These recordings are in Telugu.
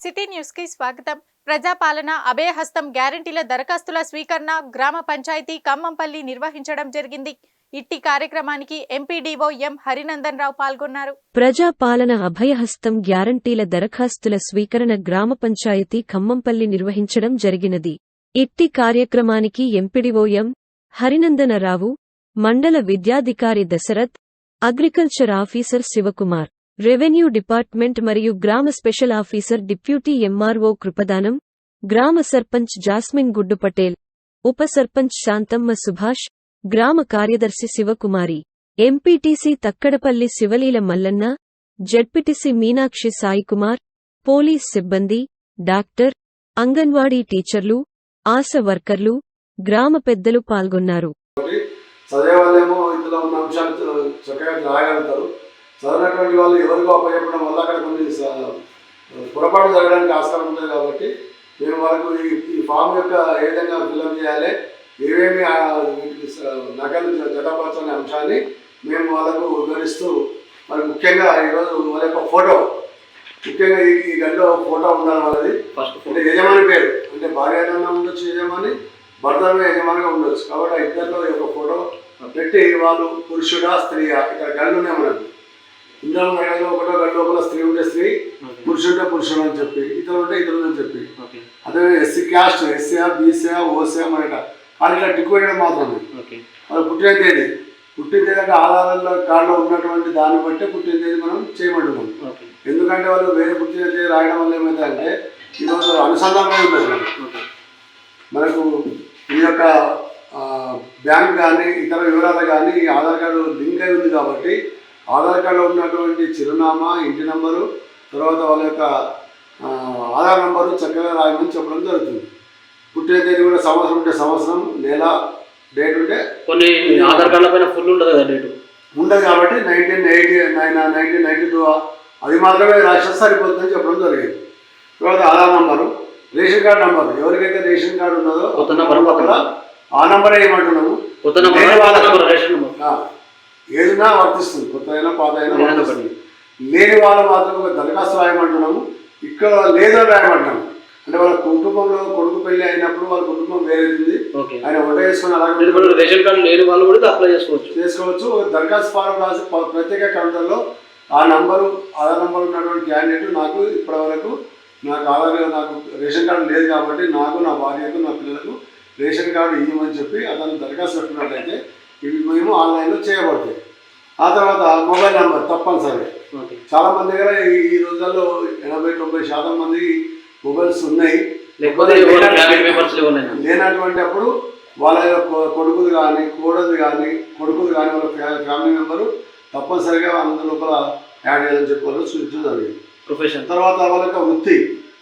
సిటీ న్యూస్ కి స్వాగతం. ప్రజాపాలన అభయహస్తం గ్యారంటీల దరఖాస్తుల స్వీకరణ గ్రామ పంచాయతీ ఖమ్మంపల్లి నిర్వహించడం జరిగింది. ఇట్టి కార్యక్రమానికి ఎంపీడీఓ ఎం హరినందన్ రావు పాల్గొన్నారు. ప్రజాపాలన అభయహస్తం గ్యారంటీల దరఖాస్తుల స్వీకరణ గ్రామ పంచాయతీ ఖమ్మంపల్లి నిర్వహించడం జరిగినది. ఇట్టి కార్యక్రమానికి ఎంపీడీఓ ఎం హరినందనరావు, మండల విద్యాధికారి Dasharath, agriculture officer Shivakumar, revenue department మరియు గ్రామ special officer deputy MRO Krupadanam, గ్రామ సర్పంచ్ జాస్మిన్ గుడ్డు పటేల్, ఉప సర్పంచ్ శాంతమ్మ సుభాష్, గ్రామ కార్యదర్శి శివకుమారి, ఎంపీటీసీ తక్కడపల్లి శివలీల మల్లన్న, జడ్పీటీసీ మీనాక్షి సాయికుమార్, పోలీస్ సిబ్బంది, డాక్టర్, అంగన్వాడీ టీచర్లు, ఆశా వర్కర్లు, గ్రామ పెద్దలు పాల్గొన్నారు. చదివేవాళ్ళేమో ఇందులో ఉన్న అంశాలు చక్కగా రాయగలుగుతారు. చదివినటువంటి వాళ్ళు ఎవరికో అప్పచెప్పడం వల్ల అక్కడ కొన్ని పొరపాటు జరగడానికి ఆస్కారం ఉంటుంది. కాబట్టి మేము వాళ్ళకు ఈ ఫామ్ యొక్క ఏ విధంగా ఫిల్అప్ చేయాలి, ఏమేమి నకలు జతపరచని అంశాన్ని మేము వాళ్ళకు వివరిస్తూ, మరి ముఖ్యంగా ఈరోజు వాళ్ళ యొక్క ఫోటో, ముఖ్యంగా ఈ గదిలో ఫోటో ఉండాలి వాళ్ళది. అంటే యజమాని పేరు, అంటే భార్య ఉండొచ్చు యజమాని, భర్త యజమానిగా ఉండొచ్చు. కాబట్టి ఆ ఇద్దరిలో యొక్క ఫోటో పెట్టి వాళ్ళు పురుషుడా స్త్రీయా, ఇక్కడ గళ్ళు ఉన్నాయి మనకు. ఇందులో ఒకటో గడి లోపల స్త్రీ ఉంటే స్త్రీ, పురుషుడు ఉంటే పురుషుడు అని చెప్పి, ఇతరులు ఉంటే ఇతరులు అని చెప్పి, అదే ఎస్సీ క్యాస్ట్, ఎస్సీఆ బీసీఆ ఓసీఆ మనట కానీ ఇట్లా టిక్ వేయడం మాత్రమే. వాళ్ళు పుట్టిన తేదీ అంటే ఆధారంలో కార్డులో ఉన్నటువంటి దాన్ని బట్టి పుట్టిన తేదీ మనం చేయమంటున్నాం. ఎందుకంటే వాళ్ళు వేరే పుట్టిన తేదీ రాయడం వల్ల ఏమవుతుందంటే ఈరోజు అనుసంధానమే ఉంటుంది మనకు. ఈ యొక్క బ్యాంక్ కానీ ఇతర వివరాలు కానీ ఆధార్ కార్డు లింక్ అయి ఉంది. కాబట్టి ఆధార్ కార్డులో ఉన్నటువంటి చిరునామా, ఇంటి నంబరు, తర్వాత వాళ్ళ యొక్క ఆధార్ నంబరు చక్కగా రాయమని చెప్పడం జరుగుతుంది. పుట్టిన తేదీ కూడా సంవత్సరం ఉంటే సంవత్సరం, నెల, డేట్ ఉంటే కొన్ని ఆధార్ కార్డుల పైన ఫుల్ ఉంటుంది కదా డేట్ ఉండదు. కాబట్టి 1992 అది మాత్రమే రాష్ట్ర సరిపోతుందని చెప్పడం జరిగింది. తర్వాత Aadhaar number, ration card number, ఎవరికైతే రేషన్ కార్డు ఉన్నదో ఆ నంబరే ఏమంటున్నాము, ఏదైనా వర్తిస్తుంది, కొత్త అయినా పాత అయినా వర్తిస్తుంది. లేని వాళ్ళు మాత్రం ఒక దరఖాస్తు రాయమంటున్నాము. ఇక్కడ లేదని రాయమంటున్నాము. అంటే వాళ్ళ కుటుంబంలో కొడుకు పెళ్లి అయినప్పుడు వాళ్ళ కుటుంబం వేరేది, ఆయన వంట చేసుకుని అలాగే రేషన్ కార్డు లేని వాళ్ళు కూడా అప్లై చేసుకోవచ్చు. దరఖాస్తు ఫారం రాసి ప్రత్యేక కౌంటర్లో ఆ నంబరు, ఆధార్ నంబర్ ఉన్నటువంటి క్యాండిడేట్ నాకు ఇప్పటి వరకు నాకు రేషన్ కార్డు లేదు కాబట్టి నాకు, నా భార్యకు, నా పిల్లలకు రేషన్ కార్డు ఇవ్వమని చెప్పి అతను దరఖాస్తు పెట్టినట్లయితే ఇవి మేము ఆన్లైన్లో చేయబడతాయి. ఆ తర్వాత మొబైల్ నెంబర్ తప్పనిసరి. చాలామంది దగ్గర ఈ రోజుల్లో 80-90% మంది మొబైల్స్ ఉన్నాయి. లేనటువంటి అప్పుడు వాళ్ళ కొడుకుది కానీ కోడది కానీ వాళ్ళ ఫ్యామిలీ మెంబరు తప్పనిసరిగా అందరి లోపల యాడ్ చేయాలని చెప్పి వాళ్ళు సూచించడం జరిగింది. ప్రొఫెషన్ తర్వాత వాళ్ళ యొక్క వృత్తి,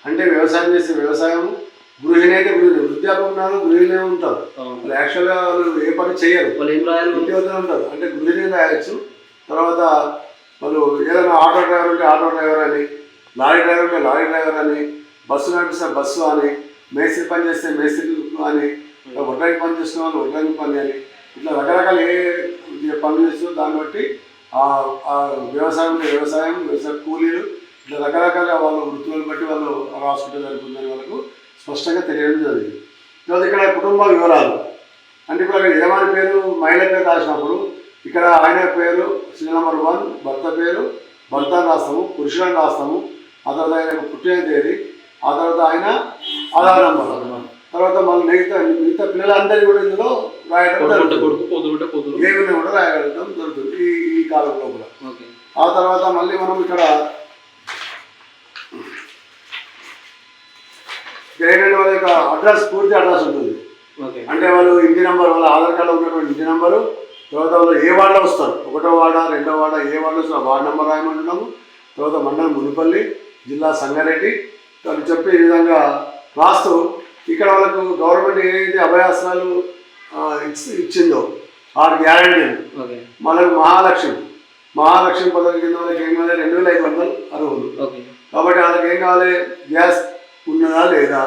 అంటే వ్యవసాయం చేసే వ్యవసాయం, గృహిణి అయితే గృహిణి, వృద్ధాపం ఉన్నారు, గృహిణి ఉంటారు. వాళ్ళు యాక్చువల్గా వాళ్ళు ఏ పని చేయరు, ఇంటి వద్ద ఉంటారు, అంటే గృహిణి రాయొచ్చు. తర్వాత వాళ్ళు ఏదైనా ఆటో డ్రైవర్ ఉంటే ఆటో డ్రైవర్ అని, లారీ డ్రైవర్ ఉంటే లారీ డ్రైవర్ అని, బస్సు నడిపిస్తే బస్సు అని, మేస్త్రి పని చేస్తే మేస్త్రి అని, వడ్రంగి పని చేస్తున్న వాళ్ళు వడ్రంగి పని అని, ఇట్లా రకరకాల ఏ పనులు చేస్తుందో దాన్ని బట్టి వ్యవసాయం కూలీలు, ఇట్లా రకరకాల వాళ్ళ వృత్తులను బట్టి వాళ్ళు హాస్పిటల్ జరుగుతుందని వాళ్ళకు స్పష్టంగా తెలియడం జరిగింది. తర్వాత ఇక్కడ కుటుంబ వివరాలు, అంటే ఇప్పుడు అక్కడ యజమాని పేరు, మహిళ పేరు రాసినప్పుడు ఇక్కడ ఆయన పేరు సీరియల్ నెంబర్ 1, భర్త పేరు, భర్త రాస్తాము, పురుషులను రాస్తాము, ఆ తర్వాత ఆయన పుట్టిన తేదీ, ఆ తర్వాత ఆయన ఆధార్ నంబర్, తర్వాత మళ్ళీ మిగతా పిల్లలందరినీ కూడా ఇందులో రాయడం జరుగుతుంది. ఏమైనా కూడా రాయగలుగుతాం జరుగుతుంది ఈ కాలం లోపల. ఆ తర్వాత మళ్ళీ మనం ఇక్కడ ఏంటంటే వాళ్ళ యొక్క అడ్రస్, పూర్తి అడ్రస్ ఉంటుంది. అంటే వాళ్ళు ఇంటి నెంబర్, వాళ్ళ ఆధార్ కార్డులో ఉన్నటువంటి ఇంటి నెంబరు, తర్వాత వాళ్ళు ఏ వార్డులో వస్తారు, 1వ వార్డ 2వ వార్డ ఏ వార్డులో వస్తారు వార్డు నెంబర్ రాయమంటున్నాము. తర్వాత మండలం మునిపల్లి, జిల్లా సంగారెడ్డి అని చెప్పి ఈ విధంగా రాస్తూ ఇక్కడ వాళ్ళకు గవర్నమెంట్ ఏదైతే అభయాసనాలు ఇచ్చిందో 6 గ్యారంటీలు, మనకు మహాలక్ష్మి పథకం కింద వాళ్ళకి ఏం కావాలి, 2500 అర్హులు. కాబట్టి వాళ్ళకి ఏం కావాలి, గ్యాస్ ఉన్నదా లేదా,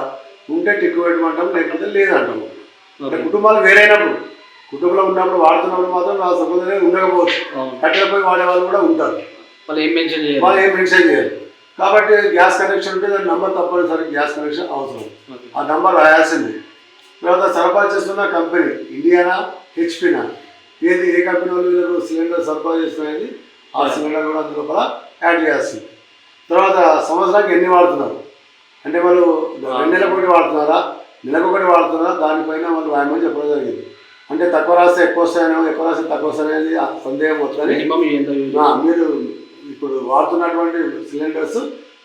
ఉంటే టిక్కు పెట్టమంటాం, లేకపోతే లేదంటాము. అంటే కుటుంబాలు వేరైనప్పుడు, కుటుంబంలో ఉన్నప్పుడు వాడుతున్నప్పుడు మాత్రం నా సంబంధమే ఉండకపోవచ్చు, కట్టెలపై వాడే వాళ్ళు కూడా ఉంటారు. వాళ్ళు ఏం మెన్షన్ చేయాలి. కాబట్టి గ్యాస్ కనెక్షన్ ఉంటే దాని నంబర్ తప్పనిసరి గ్యాస్ కనెక్షన్ అవసరం. ఆ నంబర్ రాయాల్సింది. తర్వాత సరఫరా చేస్తున్న కంపెనీ ఇండియానా హెచ్పినా ఏది ఏ కంపెనీ వాళ్ళు వీళ్ళకు సిలిండర్ సరఫరా చేస్తున్నది ఆ సిలిండర్ కూడా అందులో కూడా యాడ్ చేయాల్సింది. తర్వాత సంవత్సరానికి ఎన్ని వాడుతున్నారు అంటే వాళ్ళు 2 నెలలకు ఒకటి వాడుతున్నారా నెలకు ఒకటి వాడుతున్నారా దానిపైన వాళ్ళు రాయమని చెప్పడం జరిగింది. అంటే తక్కువ రాస్తే ఎక్కువ వస్తాయనో ఎక్కువ రాస్తే తక్కువ వస్తాయనేది సందేహం వస్తుంది. మీరు ఇప్పుడు వాడుతున్నటువంటి సిలిండర్స్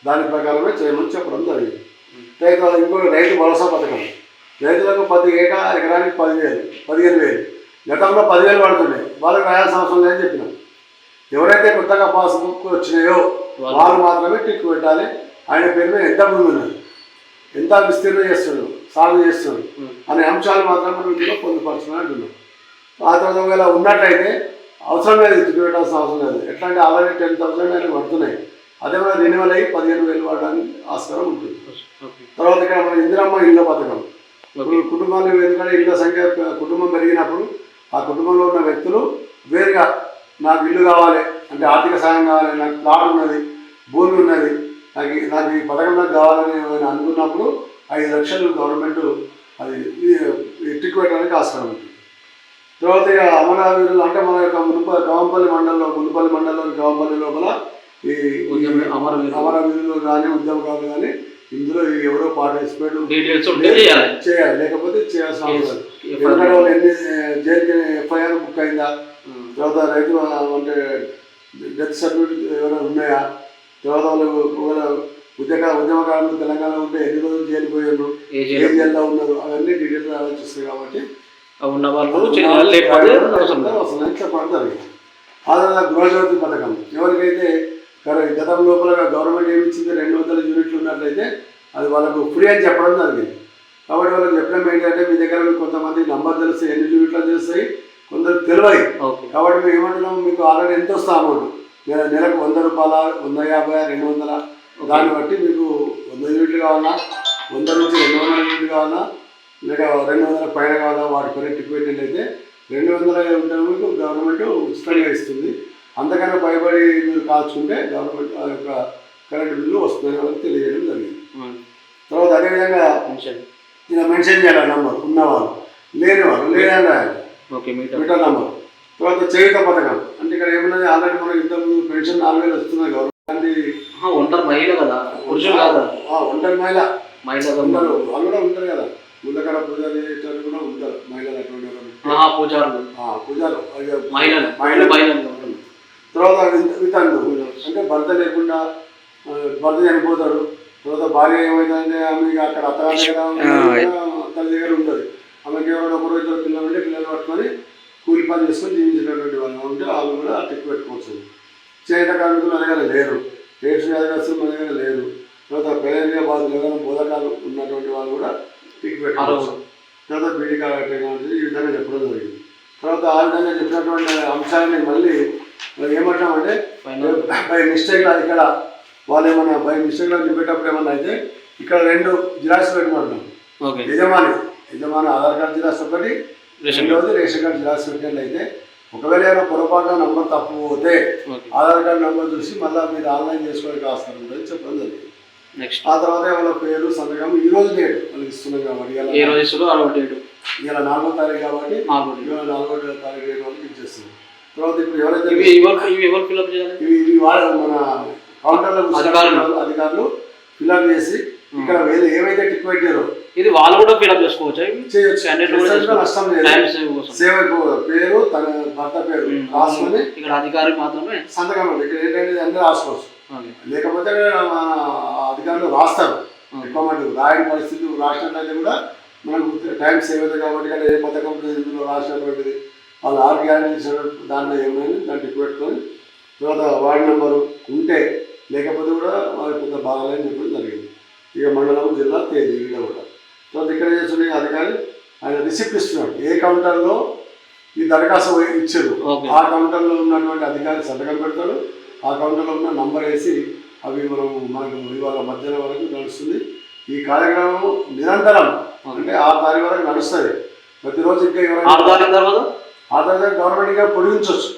దాని ప్రకారమే చేయమని చెప్పడం జరిగింది. ఇంకొక రైతు భరోసా పథకం రైతులకు ప్రతి ఏటా ఎకరానికి 15,000 గతంలో 10,000 పడుతున్నాయి. వాళ్ళకి రాయాల్సిన అవసరం లేదని చెప్పినాం. ఎవరైతే కొత్తగా పాస్బుక్ వచ్చినాయో వాళ్ళు మాత్రమే టిక్ పెట్టాలి. ఆయన పేరు మీద ఎంత భూమి ఉన్నది ఎంత విస్తీర్ణం చేస్తున్నాడు సాగు చేస్తున్నాడు అనే అంశాలు మాత్రం మనం ఇందులో పొందుపరచుకుని అంటున్నాం. ఆ తర్వాత ఒకవేళ ఉన్నట్లయితే అవసరం లేదు టిక్ పెట్టాల్సిన అవసరం లేదు. ఎట్లా అంటే ఆల్రెడీ 10,000 ఆయన పడుతున్నాయి. అదే మన రెన్యువల్ అయ్యి 15,000 పడడానికి ఆస్కారం ఉంటుంది. తర్వాత ఇక్కడ మన ఇందిరమ్మ ఇళ్ళ పథకం కుటుంబాలు ఎందుకంటే ఇళ్ళ సంఖ్య కుటుంబం పెరిగినప్పుడు ఆ కుటుంబంలో ఉన్న వ్యక్తులు వేరుగా నాకు ఇల్లు కావాలి అంటే ఆర్థిక సాయం కావాలి నాకు ప్లాట్ ఉన్నది భూమి ఉన్నది నాకు ఈ పథకం నాకు కావాలని అనుకున్నప్పుడు 5 లక్షలు గవర్నమెంట్ అది టిక్ పెట్టడానికి ఆస్కారం ఉంటుంది. తర్వాత ఇక అమరవీరులు అంటే మన యొక్క కవంపల్లి మండలంలోని కవంపల్లి లోపల ఈ అమరవీరులు కానీ ఉద్యమకారులు కానీ ఇందులో ఎవరో పార్టిసిపేట్ చేయాలి లేకపోతే చేయాల్సిన అవసరం. ఎందుకంటే వాళ్ళు ఎన్ని జైలుకి ఎఫ్ఐఆర్ బుక్ అయిందా తర్వాత రైతు అంటే డెత్ సర్టిఫికేట్ ఎవరైనా ఉన్నాయా తర్వాత వాళ్ళు ఉద్యమకారులు తెలంగాణ ఉంటే ఎన్ని రోజులు జైలు పోయారు ఏ జైల్లో ఉన్నారు అవన్నీ డీటెయిల్గా ఆలోచిస్తాయి. కాబట్టి చెప్పడం జరిగింది. ఆధార గృహజ్యోతి పథకం ఎవరికైతే గతం లోపల గవర్నమెంట్ ఏమి ఇచ్చింది 200 యూనిట్లు ఉన్నట్లయితే అది వాళ్ళకు ఫ్రీ అని చెప్పడం జరిగింది. కాబట్టి వాళ్ళకి చెప్పడం ఏంటంటే మీ దగ్గర మీకు కొంతమంది నంబర్ తెలుస్తాయి ఎన్ని యూనిట్లు తెలుస్తాయి కొందరు తెలివాయి. కాబట్టి మేము ఏమంటున్నాము మీకు ఆల్రెడీ ఎంత వస్తా అమౌంట్ నెలకు 100 రూపాయల 150 200 దాన్ని బట్టి మీకు 100 యూనిట్లు కావాలా 100 నుంచి 200 యూనిట్లు కావాలా లేక 200 పైన కావాలా వాటి పైన టిక్ పెట్టినట్లయితే 200 ఉంటే మీకు గవర్నమెంట్ ఉచితంగా ఇస్తుంది. అంతకన్నా పైబడి మీరు కాల్చుకుంటే గవర్నమెంట్ ఆ యొక్క కరెంట్ బిల్లు వస్తుందని వాళ్ళకి తెలియజేయడం జరిగింది. తర్వాత అదేవిధంగా ఇలా మెన్షన్ చేయాలి నంబర్ ఉన్నవాళ్ళు లేనివాళ్ళు లేదని రాయాలి మీటర్ నంబర్. తర్వాత చేయుత పథకం అంటే ఇక్కడ ఏమన్నది ఆల్రెడీ మనకి ఇంతకుముందు పెన్షన్ 4,000 వస్తున్నాయి గవర్నమెంట్ ఒంటరి మహిళ కదా ఒంటరి మహిళ ఉంటారు వాళ్ళు కూడా ఉంటారు కదా ముందకడ పూజలు చేసేవాళ్ళు కూడా ఉంటారు మహిళలు అటువంటి పూజలు. తర్వాత వితండు అంటే భర్త లేకుండా భర్త చనిపోతాడు తర్వాత భార్య ఏమైందంటే ఆమె అక్కడ తల్లి దగ్గర ఉంటుంది ఆమెకి ఎవరైనా ఒకరు 2 పిల్లలు ఉంటే పిల్లలు పట్టుకొని కూలి పని చేసుకొని జీవించినటువంటి వాళ్ళు ఉంటే వాళ్ళు కూడా టిక్ పెట్టుకోవచ్చు. చేత కార్మికులు మన దగ్గర లేరు ఎయిడ్స్ వ్యాధిగ్రస్తులు మన దగ్గర లేరు. తర్వాత పెరేరియా బాధలు ఏదైనా బోధకాలు ఉన్నటువంటి వాళ్ళు కూడా టిక్ పెట్టుకోవచ్చు. తర్వాత బీడీ కార్డు ఈ విధంగా చెప్పడం జరిగింది. తర్వాత ఆ విధంగా చెప్పినటువంటి అంశాలని మళ్ళీ ఏమంటామంటే బై మిస్టేక్లో ఇక్కడ వాళ్ళు ఏమన్నా బై మిస్టేక్లో నింపేటప్పుడు ఏమన్నా అయితే ఇక్కడ 2 జిరాక్స్ పెట్టమంటున్నాం. యజమాని ఆధార్ కార్డు జిరాక్స్ ఒకటి రెండవది రేషన్ కార్డు జిరాక్స్ పెట్టినట్లయితే ఒకవేళ ఏమైనా పొరపాటున నంబర్ తప్పు పోతే ఆధార్ కార్డు నెంబర్ చూసి మళ్ళీ మీరు ఆన్లైన్ చేసుకోవడానికి ఆస్కారం ఉంటుందని చెప్పడం జరిగింది. ఆ తర్వాత వాళ్ళ పేరు సంతకం ఈ రోజు డేట్ వాళ్ళకి ఇస్తున్నాం కాబట్టి ఇలా 4వ తారీఖు కాబట్టి 4వ తారీఖు డేట్ వాళ్ళకి ఇచ్చేస్తుంది. తర్వాత ఇప్పుడు ఎవరైతే ఇవి మన కౌంటర్లో అధికారులు ఫిల్అప్ చేసి ఇక్కడ వేరే ఏవైతే టిక్ పెట్టారో ఇది వాళ్ళు కూడా ఫిల్అప్ చేసుకోవచ్చు నష్టం లేదు. సేవ పేరు తన భర్త పేరు రాసుకొని ఇక్కడ అధికారి మాత్రమే సంతకం ఇక్కడ ఏంటంటే అందరూ రాసుకోవచ్చు. లేకపోతే అధికారులు రాస్తారు ఎక్కువ మటుకు రాయని పరిస్థితి రాసినట్లయితే కూడా మనకు టైం సేవ్ అవుతుంది. కాబట్టి ఏ పథకం ఇందులో రాసినటువంటిది వాళ్ళు ఆరు గ్యారెంటీ దాంట్లో ఏమైనా దాన్ని టిక్ పెట్టుకొని తర్వాత వార్డు నెంబరు ఉంటే లేకపోతే కూడా వాళ్ళకి కొంత బాగాలేని చెప్పడం జరిగింది. ఇక మండలం జిల్లా తేదీ ఇక్కడ కూడా తర్వాత ఇక్కడ చేస్తున్న అధికారి ఆయన రిసిప్ట్ ఇస్తున్నాడు ఏ కౌంటర్లో ఈ దరఖాస్తు ఇచ్చారు ఆ కౌంటర్లో ఉన్నటువంటి అధికారి సంతకం పెడతాడు. ఆ కౌంటర్లో ఉన్న నంబర్ వేసి అవి మనకు ఇవాళ మధ్యాహ్నం వరకు నడుస్తుంది. ఈ కార్యక్రమం నిరంతరం అంటే 6 తారీఖు వరకు నడుస్తుంది. ప్రతిరోజు ఇంకా ఆ తర్వాత గవర్నమెంట్ ఇంకా పొడిగించవచ్చు.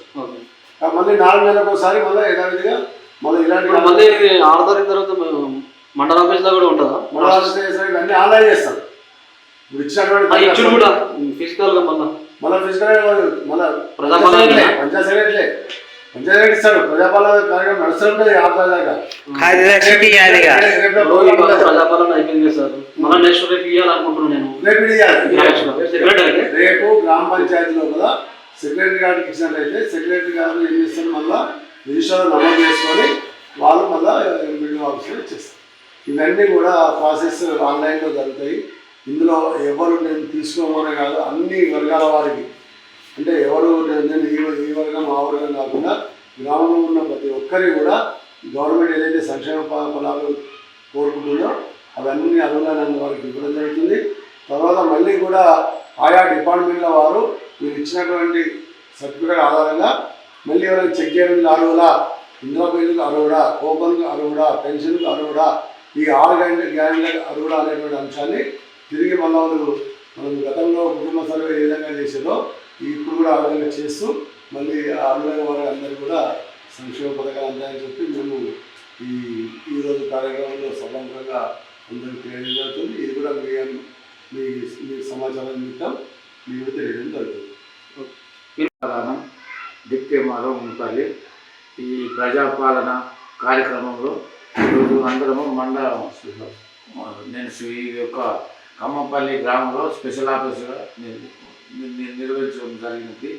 మళ్ళీ 4 నెలలకు ఒకసారి మళ్ళీ యథావిధిగా మళ్ళీ ఇలాంటి ఇప్పుడు మళ్ళీ 6 తారీఖు తర్వాత మండల ఆఫీస్లో కూడా ఉంటుందా? ఇవన్నీ ఆన్లైన్ చేస్తాం. ఇప్పుడు ఇచ్చినటువంటి ఇచ్చుడు కూడా ఫిజికల్గా మళ్ళీ ఫిజికల్ మళ్ళీ ప్రజాపాలన పంచాయతీ సెక్రటరీ ఇస్తాడు. ప్రజాపాలన కార్యక్రమం నడుస్తుంటుంది 6 తారీఖు ప్రజాపాలన అయిపోయింది సార్. మళ్ళీ నెక్స్ట్ రేపు ఇవ్వాలనుకుంటున్నాను నేను. రేపు గ్రామ పంచాయతీలో కూడా సెక్రటరీ గారికి ఇచ్చినట్లయితే సెక్రటరీ గారు ఏం చేస్తారు, మళ్ళీ రిజిస్టర్ నమోదు చేసుకొని వాళ్ళు మళ్ళీ ఎంపీడీఓ ఆఫీస్లో ఇచ్చేస్తారు. ఇవన్నీ కూడా ప్రాసెస్ ఆన్లైన్లో జరుగుతాయి. ఇందులో ఎవరు నేను తీసుకోమనే కాదు, అన్ని వర్గాల వారికి, అంటే ఎవరు నేను ఈ వర్గం ఆ వర్గం కాకుండా గ్రామంలో ఉన్న ప్రతి ఒక్కరి కూడా గవర్నమెంట్ ఏదైతే సంక్షేమ ఫలాలు కోరుకుంటుందో అవన్నీ అనుగుణమైన వారికి ఇవ్వడం జరుగుతుంది. తర్వాత మళ్ళీ కూడా ఆయా డిపార్ట్మెంట్ల వారు మీరు ఇచ్చినటువంటి సర్టిఫికేట్ ఆధారంగా మళ్ళీ ఎవరైనా చెక్ చేయడానికి అర్హుడా, ఇందిరా పెళ్లికి అర్హుడా, కోపన్కి అర్హుడా, పెన్షన్కి అర్హుడా, ఈ 6 గ్యారెంటీలకు అర్హుడా అనేటువంటి అంశాన్ని తిరిగి మళ్ళీ మనం గతంలో కుటుంబ సర్వే ఏ విధంగా చేసేదో ఇప్పుడు కూడా ఆ విధంగా చేస్తూ మళ్ళీ అర్హులైన వారి అందరూ కూడా సంక్షేమ పథకాలు అందాయని చెప్పి మేము ఈరోజు కార్యక్రమంలో సభాముఖంగా అందరికీ తెలియడం జరుగుతుంది. ఇది కూడా మీ సమాచారం నిమిత్తం మీకు తెలియడం జరుగుతుంది. దిక్కేమాలో ఉంటాలి. ఈ ప్రజాపాలన కార్యక్రమంలో ఈరోజు అందరము నేను ఈ యొక్క కమ్మంపల్లి గ్రామంలో స్పెషల్ ఆఫీసుగా నిర్వహించడం జరిగింది.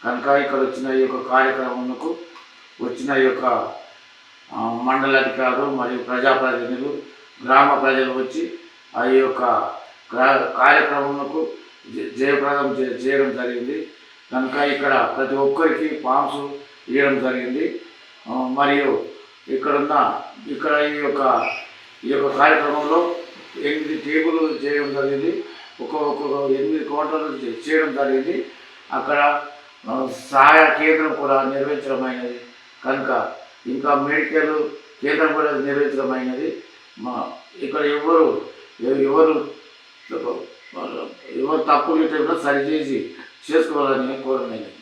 కనుక ఇక్కడ వచ్చిన ఈ యొక్క కార్యక్రమంకు వచ్చిన ఈ యొక్క మండలాధికారులు మరియు ప్రజాప్రతినిధులు గ్రామ ప్రజలు వచ్చి ఆ యొక్క కార్యక్రమంకు జయప్రదం చేయడం జరిగింది. కనుక ఇక్కడ ప్రతి ఒక్కరికి ఫామ్స్ ఇవ్వడం జరిగింది. మరియు ఇక్కడ ఈ యొక్క కార్యక్రమంలో 8 టేబుల్ చేయడం జరిగింది. ఒక్కొక్క 8 కౌంటర్లు చేయడం జరిగింది. అక్కడ సహాయ కేంద్రం కూడా నిర్వహించడమైనది. కనుక ఇంకా మెడికల్ కేంద్రం కూడా నిర్వహించడమైనది. ఇక్కడ ఎవరు తప్పులు సరిచేసి చేసుకోవాలని కోరమైనది.